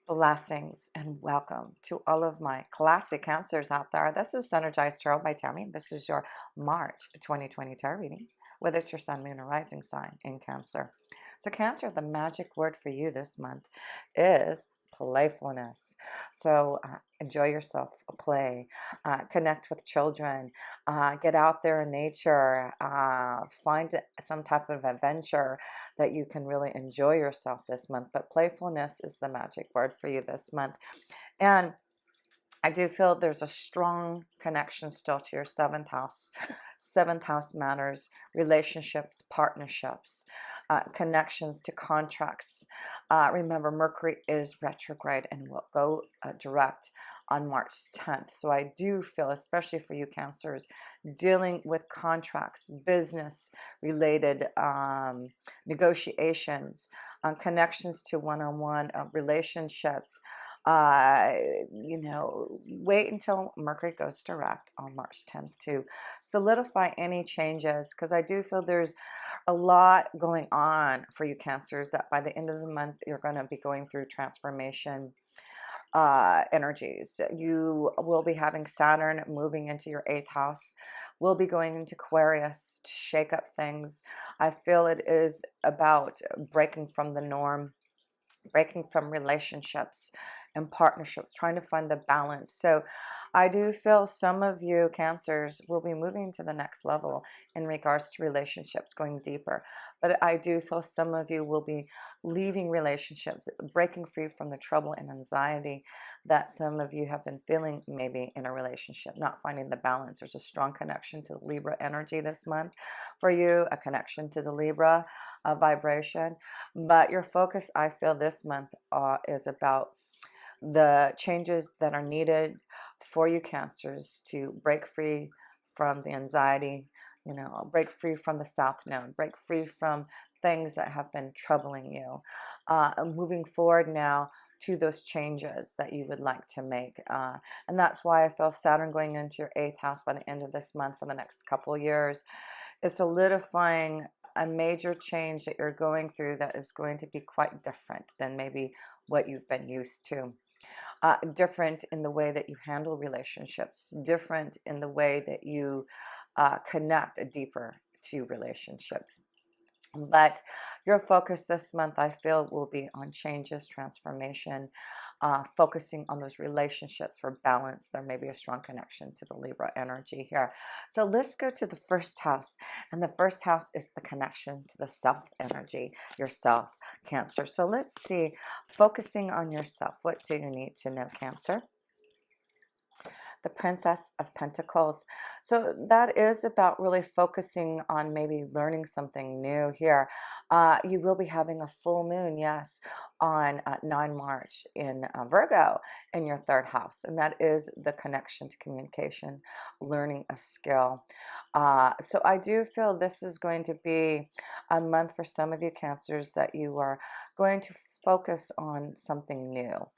Blessings and welcome to all of my classic cancers out there. This is Synergized Tarot by Tammy. This is your March 2020 tarot reading, whether it's your sun, moon, or rising sign in Cancer. So, Cancer, the magic word for you this month is playfulness. So, enjoy yourself, play, connect with children, get out there in nature, find some type of adventure that you can really enjoy yourself this month. But playfulness is the magic word for you this month. And I do feel there's a strong connection still to your seventh house. Seventh house matters, relationships, partnerships, connections to contracts. Remember, Mercury is retrograde and will go direct on March 10th. So I do feel, especially for you Cancers, dealing with contracts, business related negotiations, connections to one-on-one relationships. Wait until Mercury goes direct on March 10th to solidify any changes, because I do feel there's a lot going on for you Cancers that by the end of the month you're going to be going through transformation energies. You will be having Saturn moving into your 8th house. We'll be going into Aquarius to shake up things. I feel it is about breaking from the norm, breaking from relationships and partnerships, trying to find the balance. So I do feel some of you Cancers will be moving to the next level in regards to relationships, going deeper. But I do feel some of you will be leaving relationships, breaking free from the trouble and anxiety that some of you have been feeling maybe in a relationship, not finding the balance. There's a strong connection to Libra energy this month for you, a connection to the Libra vibration. But your focus, I feel, this month is about the changes that are needed for you Cancers to break free from the anxiety, break free from the South Node, break free from things that have been troubling you. Moving forward now to those changes that you would like to make. And that's why I feel Saturn going into your 8th house by the end of this month for the next couple of years is solidifying a major change that you're going through that is going to be quite different than maybe what you've been used to. Different in the way that you handle relationships, different in the way that you connect deeper to relationships. But your focus this month, I feel, will be on changes, transformation, focusing on those relationships for balance. There may be a strong connection to the Libra energy here. So let's go to the first house. And the first house is the connection to the self energy, yourself, Cancer. So let's see, focusing on yourself. What do you need to know, Cancer? The Princess of Pentacles. So that is about really focusing on maybe learning something new here. You will be having a full moon, yes, on 9 March in Virgo in your 3rd house. And that is the connection to communication, learning a skill. So I do feel this is going to be a month for some of you Cancers that you are going to focus on something new.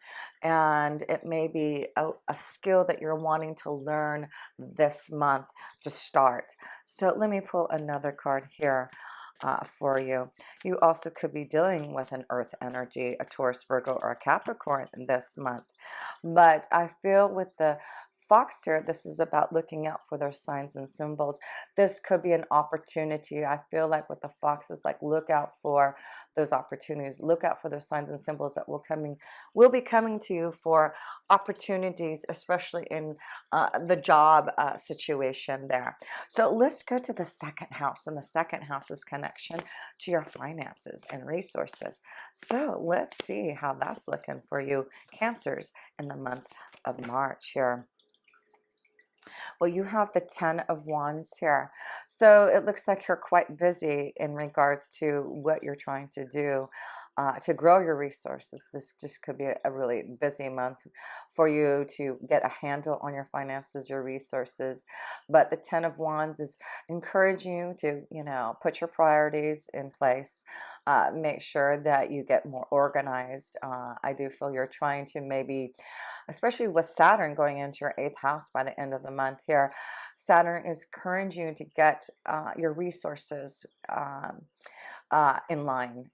And it may be a skill that you're wanting to learn this month to start. So let me pull another card here for you. You also could be dealing with an earth energy, a Taurus, Virgo, or a Capricorn this month. But I feel with the Fox here, this is about looking out for those signs and symbols. This could be an opportunity. I feel like with the Fox is like, look out for those opportunities. Look out for those signs and symbols that will be coming to you for opportunities, especially in the job situation there. So let's go to the 2nd house, and the 2nd house is connection to your finances and resources. So let's see how that's looking for you Cancers in the month of March here. Well, you have the 10 of Wands here. So it looks like you're quite busy in regards to what you're trying to do to grow your resources. This just could be a really busy month for you to get a handle on your finances, your resources. But the 10 of Wands is encouraging you to, put your priorities in place. Make sure that you get more organized. I do feel you're trying to maybe, especially with Saturn going into your 8th house by the end of the month here, Saturn is encouraging you to get your resources in line,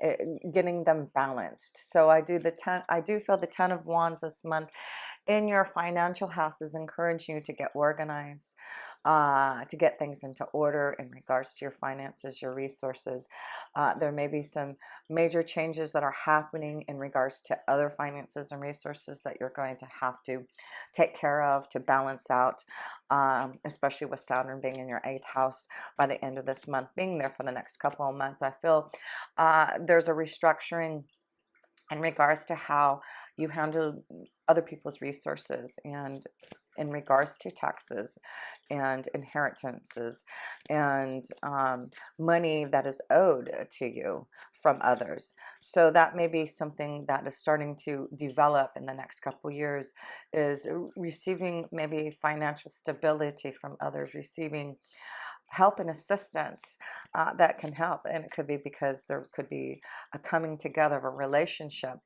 getting them balanced. So I do feel the 10 of Wands this month in your financial houses encourage you to get organized, to get things into order in regards to your finances, your resources. There may be some major changes that are happening in regards to other finances and resources that you're going to have to take care of to balance out, especially with Saturn being in your 8th house by the end of this month, being there for the next couple of months. I feel there's a restructuring in regards to how you handle other people's resources, and in regards to taxes and inheritances and money that is owed to you from others. So that may be something that is starting to develop in the next couple years, is receiving maybe financial stability from others, receiving help and assistance that can help. And it could be because there could be a coming together of a relationship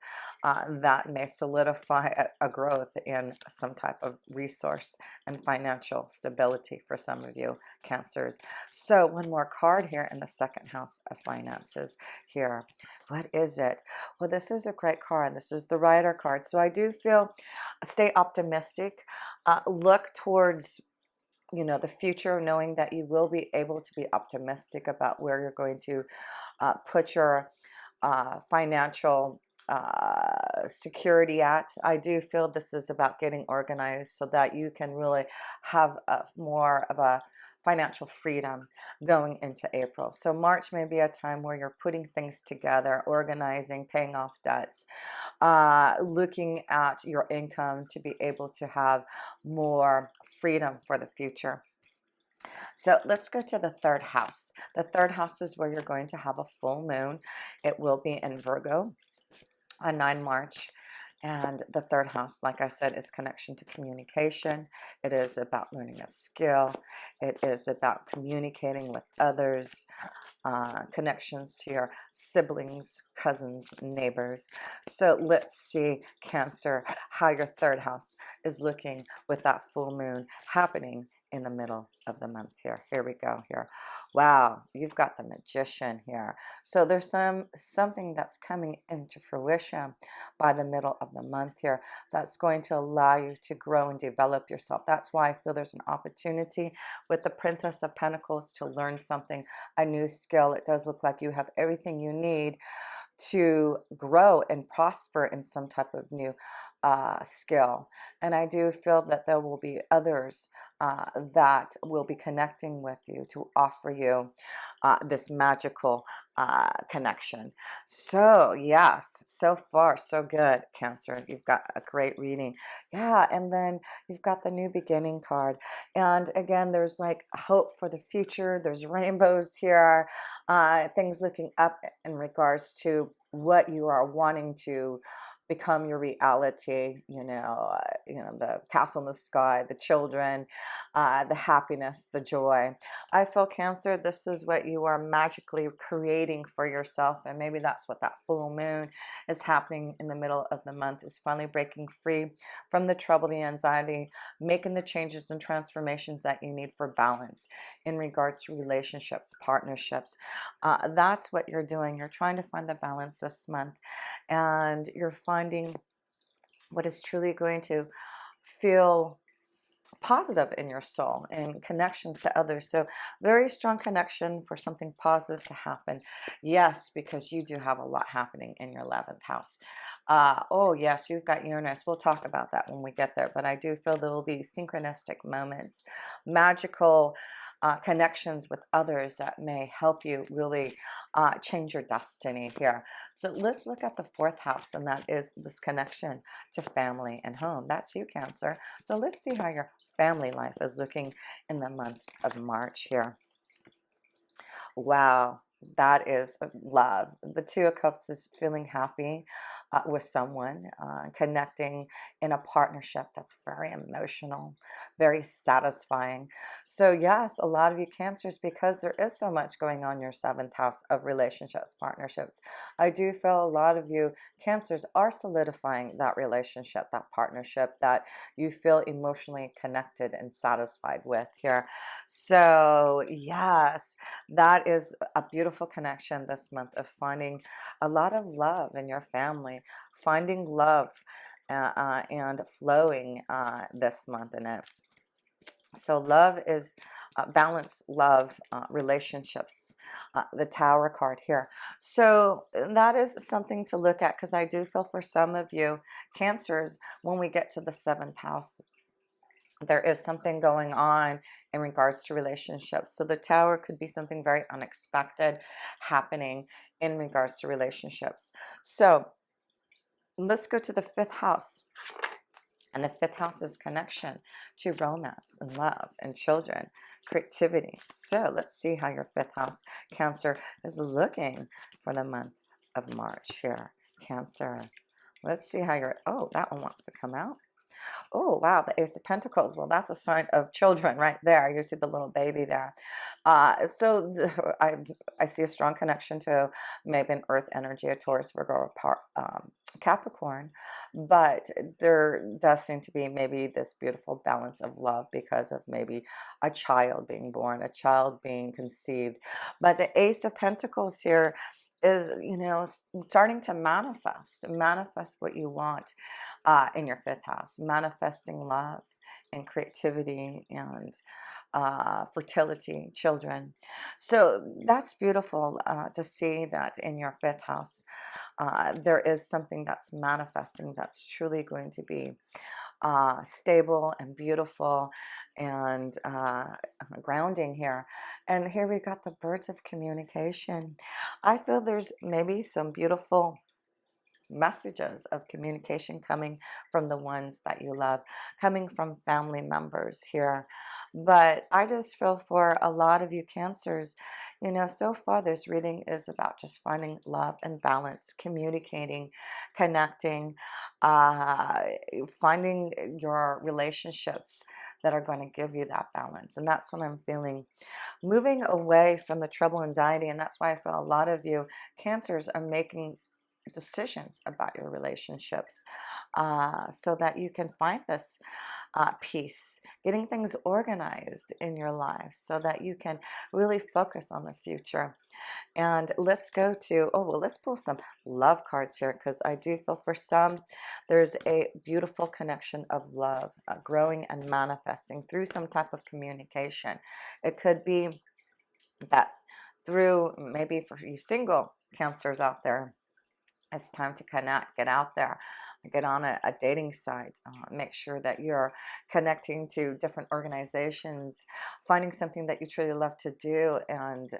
that may solidify a growth in some type of resource and financial stability for some of you Cancers. So one more card here in the 2nd house of finances here. What is it? Well, this is a great card. This is the Rider card. So I do feel stay optimistic, look towards the future, knowing that you will be able to be optimistic about where you're going to put your financial security at. I do feel this is about getting organized so that you can really have more of a financial freedom going into April. So March may be a time where you're putting things together, organizing, paying off debts, looking at your income to be able to have more freedom for the future. So let's go to the 3rd house. The 3rd house is where you're going to have a full moon. It will be in Virgo on 9 March. And the 3rd house, like I said, is connection to communication. It is about learning a skill. It is about communicating with others, connections to your siblings, cousins, neighbors. So let's see, Cancer, how your 3rd house is looking with that full moon happening in the middle of the month here. Here we go here. Wow, you've got the Magician here. So there's something that's coming into fruition by the middle of the month here that's going to allow you to grow and develop yourself. That's why I feel there's an opportunity with the Princess of Pentacles to learn something, a new skill. It does look like you have everything you need to grow and prosper in some type of new skill. And I do feel that there will be others that will be connecting with you to offer you this magical connection. So yes, so far so good, Cancer. You've got a great reading. Yeah, and then you've got the New Beginning card. And again, there's like hope for the future. There's rainbows here, things looking up in regards to what you are wanting to become your reality, the castle in the sky, the children, the happiness, the joy. I feel, Cancer, this is what you are magically creating for yourself, and maybe that's what that full moon is happening in the middle of the month, is finally breaking free from the trouble, the anxiety, making the changes and transformations that you need for balance in regards to relationships, partnerships. That's what you're doing. You're trying to find the balance this month, and you're finding what is truly going to feel positive in your soul and connections to others. So very strong connection for something positive to happen. Yes, because you do have a lot happening in your 11th house. Oh yes, you've got Uranus. We'll talk about that when we get there, but I do feel there will be synchronistic moments, magical connections with others that may help you really change your destiny here. So let's look at the 4th house, and that is this connection to family and home. That's you, Cancer. So let's see how your family life is looking in the month of March here. Wow, that is love. The 2 of Cups is feeling happy with someone, connecting in a partnership that's very emotional, very satisfying. So yes, a lot of you Cancers, because there is so much going on in your 7th house of relationships, partnerships, I do feel a lot of you Cancers are solidifying that relationship, that partnership that you feel emotionally connected and satisfied with here. So yes, that is a beautiful beautiful connection this month of finding a lot of love in your family, finding love and flowing this month in it. So love is balance, love, relationships, the Tower card here. So that is something to look at, because I do feel for some of you Cancers, when we get to the 7th house, there is something going on in regards to relationships. So the Tower could be something very unexpected happening in regards to relationships. So let's go to the 5th house. And the 5th house is connection to romance and love and children, creativity. So let's see how your 5th house, Cancer, is looking for the month of March here. Cancer. Let's see how your, oh, that one wants to come out. Oh, wow, the Ace of Pentacles. Well, that's a sign of children right there. You see the little baby there. I see a strong connection to maybe an earth energy, a Taurus, Virgo, or Capricorn, but there does seem to be maybe this beautiful balance of love because of maybe a child being born, a child being conceived. But the Ace of Pentacles here is, starting to manifest what you want in your 5th house, manifesting love and creativity and fertility, children. So that's beautiful to see that in your 5th house. There is something that's manifesting that's truly going to be stable and beautiful and grounding here. And here we got the birds of communication. I feel there's maybe some beautiful messages of communication coming from the ones that you love, coming from family members here. But I just feel for a lot of you Cancers, so far this reading is about just finding love and balance, communicating, connecting, uh, finding your relationships that are going to give you that balance. And that's what I'm feeling, moving away from the trouble, anxiety. And that's why I feel a lot of you Cancers are making decisions about your relationships, so that you can find this peace, getting things organized in your life so that you can really focus on the future. And let's go to, oh, well, let's pull some love cards here, because I do feel for some there's a beautiful connection of love growing and manifesting through some type of communication. It could be that through, maybe for you single Cancers out there, it's time to connect, get out there, get on a dating site, make sure that you're connecting to different organizations, finding something that you truly love to do, and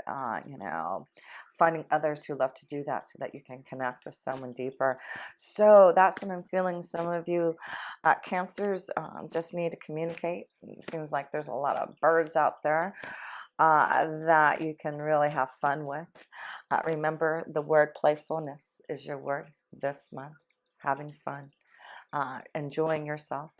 finding others who love to do that so that you can connect with someone deeper. So that's what I'm feeling. Some of you Cancers just need to communicate. It seems like there's a lot of birds out there that you can really have fun with. Remember, the word playfulness is your word this month. Having fun, enjoying yourself.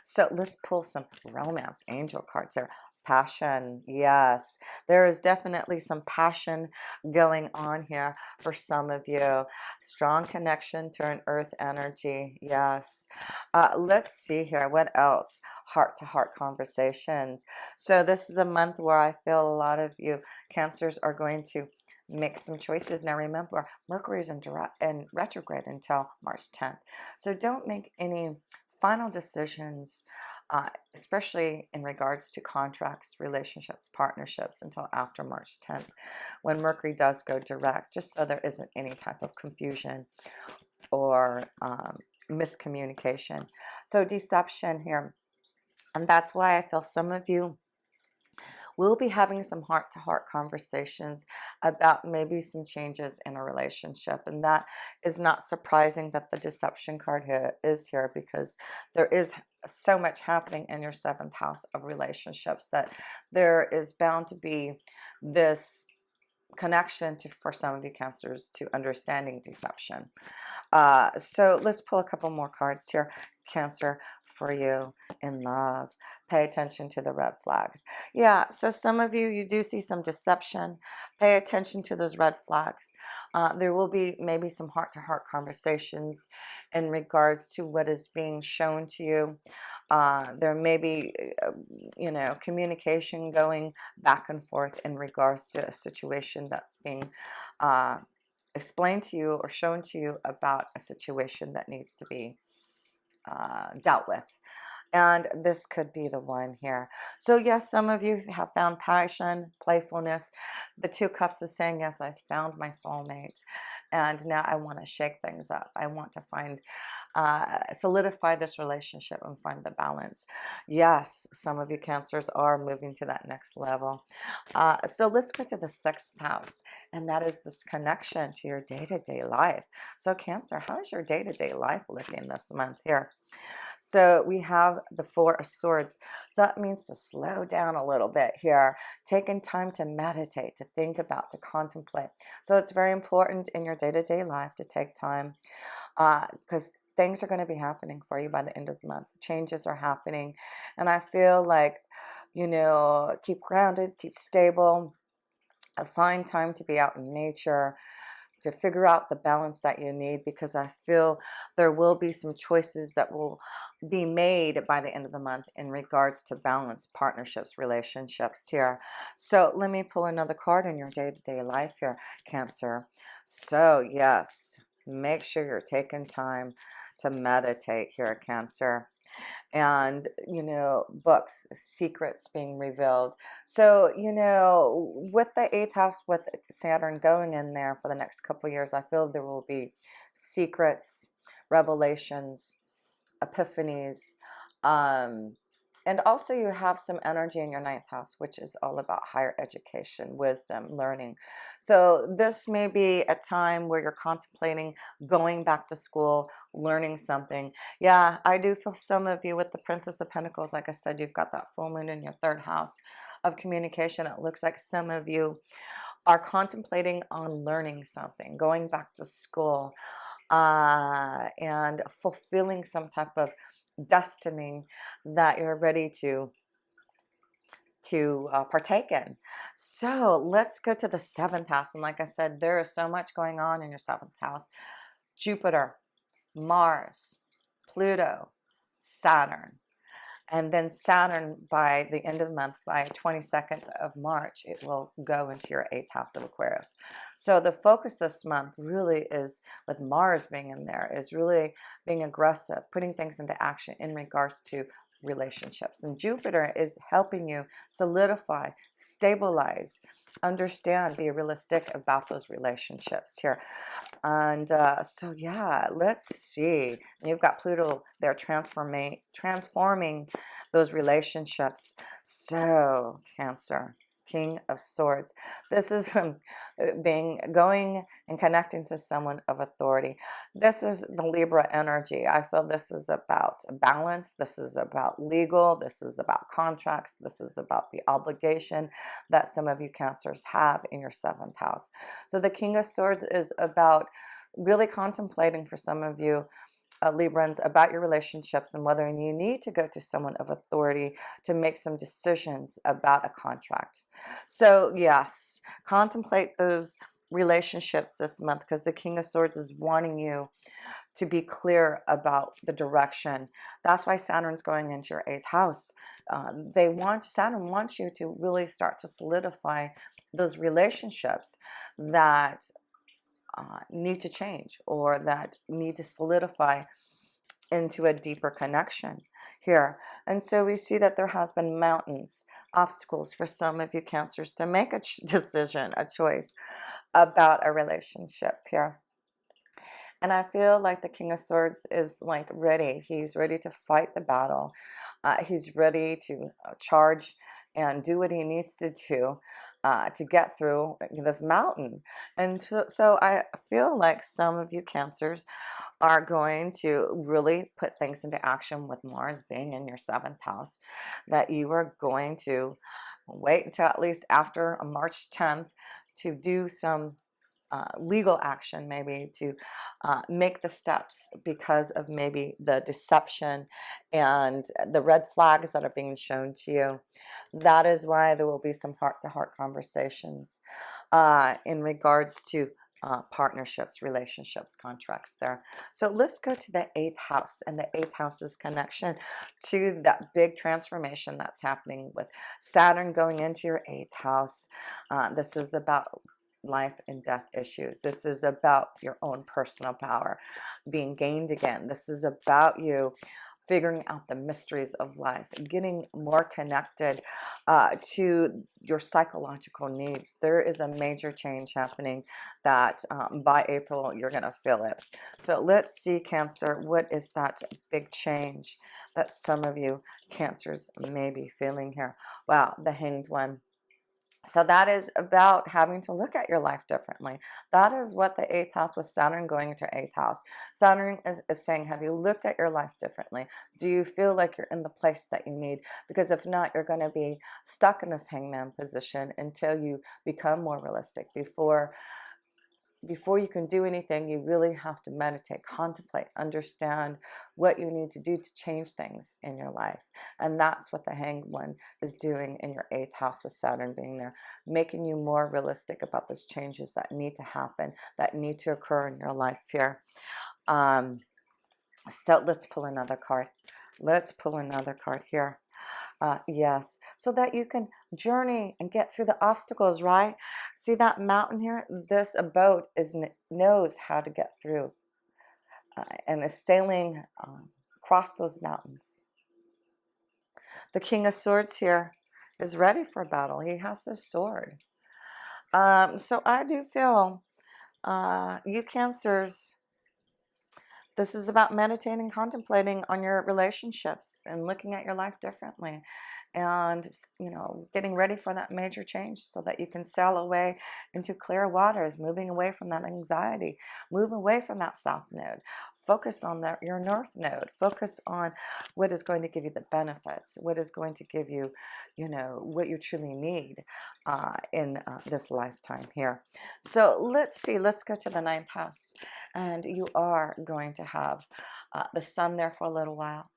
So let's pull some romance angel cards here. Passion, yes, there is definitely some passion going on here for some of you. Strong connection to an earth energy, yes. Let's see here, what else? Heart-to-heart conversations. So this is a month where I feel a lot of you Cancers are going to make some choices. Now remember, Mercury is in retrograde until March 10th, so don't make any final decisions, especially in regards to contracts, relationships, partnerships, until after March 10th, when Mercury does go direct, just so there isn't any type of confusion or miscommunication. So deception here. And that's why I feel some of you we'll be having some heart-to-heart conversations about maybe some changes in a relationship. And that is not surprising that the deception card here is here, because there is so much happening in your 7th house of relationships that there is bound to be this connection to, for some of you Cancers, to understanding deception. So let's pull a couple more cards here, Cancer, for you in love. Pay attention to the red flags. Yeah, so some of you do see some deception. Pay attention to those red flags. There will be maybe some heart-to-heart conversations in regards to what is being shown to you. There may be, communication going back and forth in regards to a situation that's being uh, explained to you or shown to you about a situation that needs to be dealt with. And this could be the one here. So yes, some of you have found passion, playfulness. The Two Cups is saying, yes, I found my soulmate. And now I want to shake things up. I want to find, solidify this relationship and find the balance. Yes, some of you Cancers are moving to that next level. So let's go to the 6th house, and that is this connection to your day-to-day life. So Cancer, how is your day-to-day life looking this month here? So we have the Four of Swords. So that means to slow down a little bit here, taking time to meditate, to think about, to contemplate. So it's very important in your day-to-day life to take time, because things are going to be happening for you by the end of the month. Changes are happening. And I feel like, keep grounded, keep stable, find time to be out in nature, to figure out the balance that you need, because I feel there will be some choices that will be made by the end of the month in regards to balance, partnerships, relationships here. So let me pull another card in your day-to-day life here, Cancer. So yes, make sure you're taking time to meditate here, Cancer. And books, secrets being revealed. So with the 8th house, with Saturn going in there for the next couple of years, I feel there will be secrets, revelations, epiphanies, and also you have some energy in your 9th house, which is all about higher education, wisdom, learning. So this may be a time where you're contemplating going back to school, learning something. Yeah, I do feel some of you with the Princess of Pentacles, like I said, you've got that full moon in your 3rd house of communication. It looks like some of you are contemplating on learning something, going back to school, and fulfilling some type of destiny that you're ready to partake in. So let's go to the 7th house. And like I said, there is so much going on in your 7th house. Jupiter, Mars, Pluto, Saturn. And then Saturn, by the end of the month, by 22nd of March, it will go into your 8th house of Aquarius. So the focus this month really is, with Mars being in there, is really being aggressive, putting things into action in regards to relationships. And Jupiter is helping you solidify, stabilize, understand, be realistic about those relationships here. And so yeah, let's see. You've got Pluto there transforming those relationships. So Cancer, King of Swords. This is going and connecting to someone of authority. This is the Libra energy. I feel this is about balance. This is about legal. This is about contracts. This is about the obligation that some of you Cancers have in your 7th house. So the King of Swords is about really contemplating, for some of you Librans, about your relationships and whether you need to go to someone of authority to make some decisions about a contract. So yes, contemplate those relationships this month, because the King of Swords is wanting you to be clear about the direction. That's why Saturn's going into your 8th house. Saturn wants you to really start to solidify those relationships that need to change, or that need to solidify into a deeper connection here. And so we see that there has been mountains, obstacles for some of you Cancers to make a decision, a choice about a relationship here. And I feel like the King of Swords is like ready. He's ready to fight the battle. He's ready to charge and do what he needs to do to get through this mountain. And so I feel like some of you Cancers are going to really put things into action with Mars being in your 7th house, that you are going to wait until at least after March 10th to do some legal action, maybe to make the steps, because of maybe the deception and the red flags that are being shown to you. That is why there will be some heart-to-heart conversations in regards to partnerships, relationships, contracts there. So let's go to the 8th house, and the 8th house's connection to that big transformation that's happening with Saturn going into your 8th house. This is about life and death issues. This is about your own personal power being gained again. This is about you figuring out the mysteries of life, getting more connected to your psychological needs. There is a major change happening that by April, you're going to feel it. So let's see, Cancer, what is that big change that some of you Cancers may be feeling here? Wow, the Hanged One. So that is about having to look at your life differently. That is what the 8th house, with Saturn going into 8th house. Saturn is saying, have you looked at your life differently? Do you feel like you're in the place that you need? Because if not, you're going to be stuck in this hangman position until you become more realistic. Before you can do anything, you really have to meditate, contemplate, understand what you need to do to change things in your life. And that's what the Hanged One is doing in your 8th house with Saturn being there, making you more realistic about those changes that need to happen, that need to occur in your life here. So let's pull another card. Let's pull another card here. Yes, so that you can journey and get through the obstacles, right? See that mountain here? This boat knows how to get through and is sailing across those mountains. The King of Swords here is ready for battle. He has his sword. So I do feel you Cancers, this is about meditating, contemplating on your relationships and looking at your life differently, and getting ready for that major change so that you can sail away into clear waters, moving away from that anxiety, move away from that south node, focus on your north node, focus on what is going to give you the benefits, what is going to give you what you truly need in this lifetime here. So let's see, let's go to the 9th house, and you are going to have the Sun there for a little while.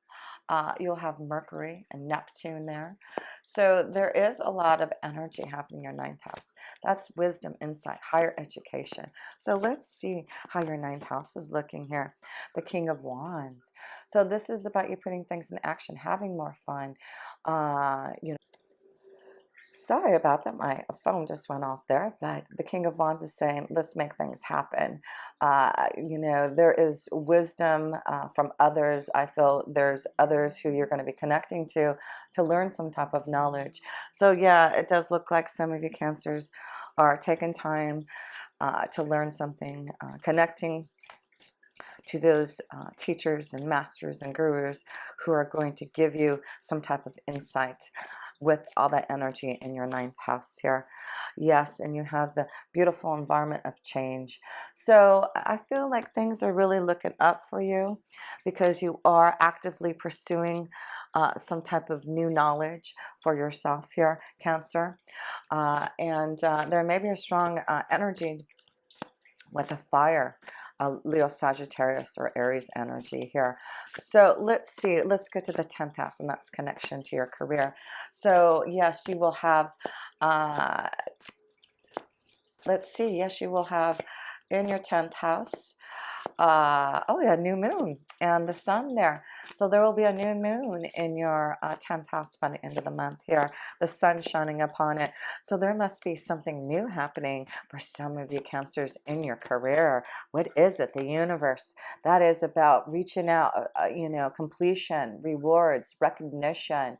You'll have Mercury and Neptune there. So there is a lot of energy happening in your 9th house. That's wisdom, insight, higher education. So let's see how your 9th house is looking here. The King of Wands. So this is about you putting things in action, having more fun. Sorry about that. My phone just went off there, but the King of Wands is saying, let's make things happen. There is wisdom from others. I feel there's others who you're going to be connecting to learn some type of knowledge. So yeah, it does look like some of you Cancers are taking time to learn something, connecting to those teachers and masters and gurus who are going to give you some type of insight with all that energy in your 9th house here. Yes, and you have the beautiful environment of change. So I feel like things are really looking up for you because you are actively pursuing some type of new knowledge for yourself here, Cancer. And there may be a strong energy with a fire, Leo, Sagittarius, or Aries energy here. So let's see, let's go to the 10th house, and that's connection to your career. So yes, you will have, let's see, yes, you will have in your 10th house, oh yeah, new moon and the Sun there. So there will be a new moon in your 10th house by the end of the month here, the sun shining upon it. So there must be something new happening for some of you Cancers in your career. What is it? The universe. That is about reaching out, completion, rewards, recognition,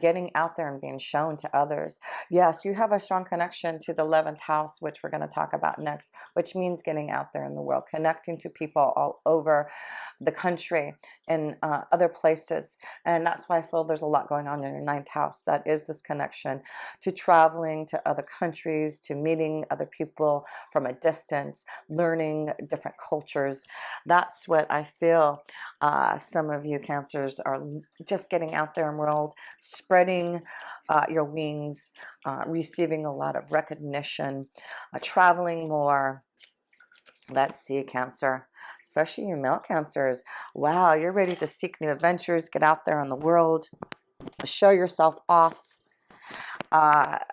getting out there and being shown to others. Yes, you have a strong connection to the 11th house, which we're going to talk about next, which means getting out there in the world, connecting to people all over the country and other places. And that's why I feel there's a lot going on in your 9th house. That is this connection to traveling to other countries, to meeting other people from a distance, learning different cultures. That's what I feel some of you Cancers are just getting out there in the world, spreading your wings, receiving a lot of recognition, traveling more. Let's see, Cancer, especially you male Cancers. Wow, you're ready to seek new adventures, get out there in the world, show yourself off.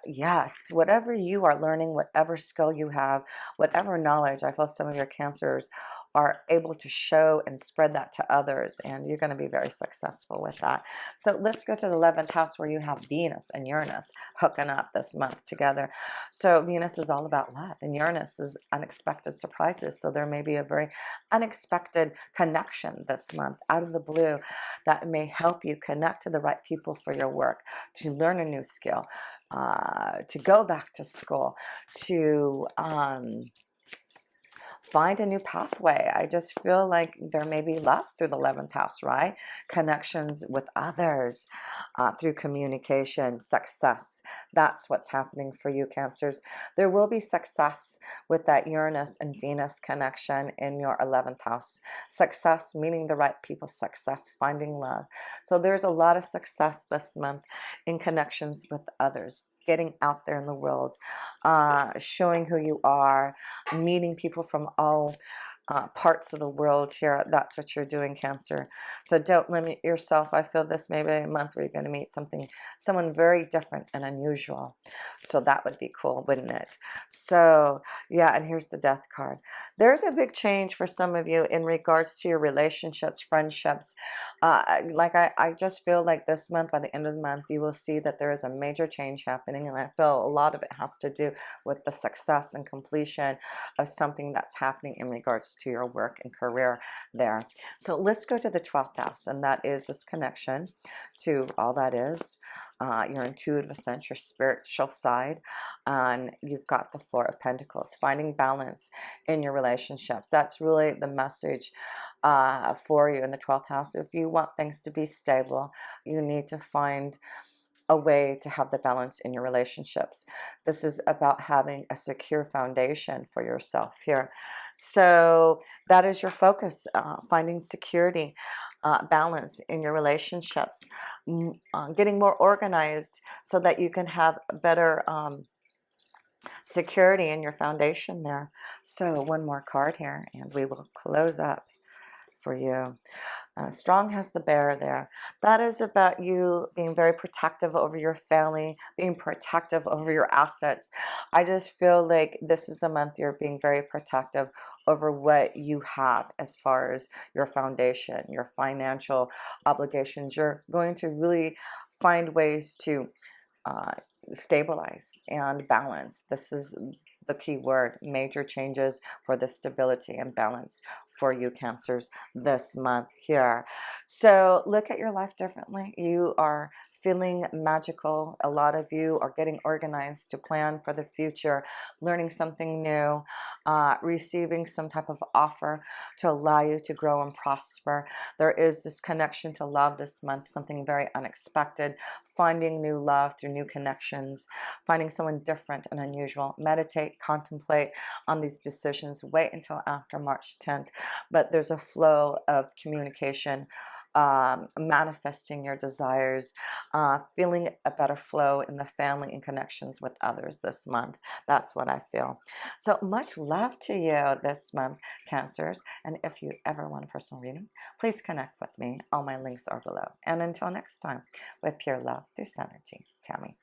Yes, whatever you are learning, whatever skill you have, whatever knowledge, I feel some of your cancers are able to show and spread that to others, and you're going to be very successful with that. So let's go to the 11th house, where you have Venus and Uranus hooking up this month together. So Venus is all about love, and Uranus is unexpected surprises. So there may be a very unexpected connection this month out of the blue that may help you connect to the right people for your work, to learn a new skill, to go back to school, to find a new pathway. I just feel like there may be love through the 11th house, right? Connections with others, through communication, success. That's what's happening for you, Cancers. There will be success with that Uranus and Venus connection in your 11th house. Success meaning the right people, success finding love. So there's a lot of success this month in connections with others, getting out there in the world, showing who you are, meeting people from all parts of the world here. That's what you're doing, Cancer. So don't limit yourself. I feel this may be a month where you're going to meet someone very different and unusual. So that would be cool, wouldn't it? So yeah, and here's the Death card. There's a big change for some of you in regards to your relationships, friendships. I just feel like this month, by the end of the month, you will see that there is a major change happening, and I feel a lot of it has to do with the success and completion of something that's happening in regards to your work and career there. So let's go to the 12th house, and that is this connection to all that is your intuitive sense, your spiritual side, and you've got the Four of Pentacles, finding balance in your relationships. That's really the message for you in the 12th house. If you want things to be stable, you need to find a way to have the balance in your relationships. This is about having a secure foundation for yourself here. So that is your focus, finding security, balance in your relationships, getting more organized so that you can have better security in your foundation there. So one more card here, and we will close up for you. Strong has the bear there. That is about you being very protective over your family, being protective over your assets. I just feel like this is a month you're being very protective over what you have as far as your foundation, your financial obligations. You're going to really find ways to uh, stabilize and balance. This is the key word, major changes for the stability and balance for you, Cancers, this month here. So look at your life differently. You are feeling magical. A lot of you are getting organized to plan for the future, learning something new, receiving some type of offer to allow you to grow and prosper. There is this connection to love this month, something very unexpected, finding new love through new connections, finding someone different and unusual. Meditate, contemplate on these decisions. Wait until after March 10th. But there's a flow of communication, manifesting your desires, feeling a better flow in the family and connections with others this month. That's what I feel. So much love to you this month, Cancers. And if you ever want a personal reading, please connect with me. All my links are below. And until next time, with pure love through Synergy, Tammy.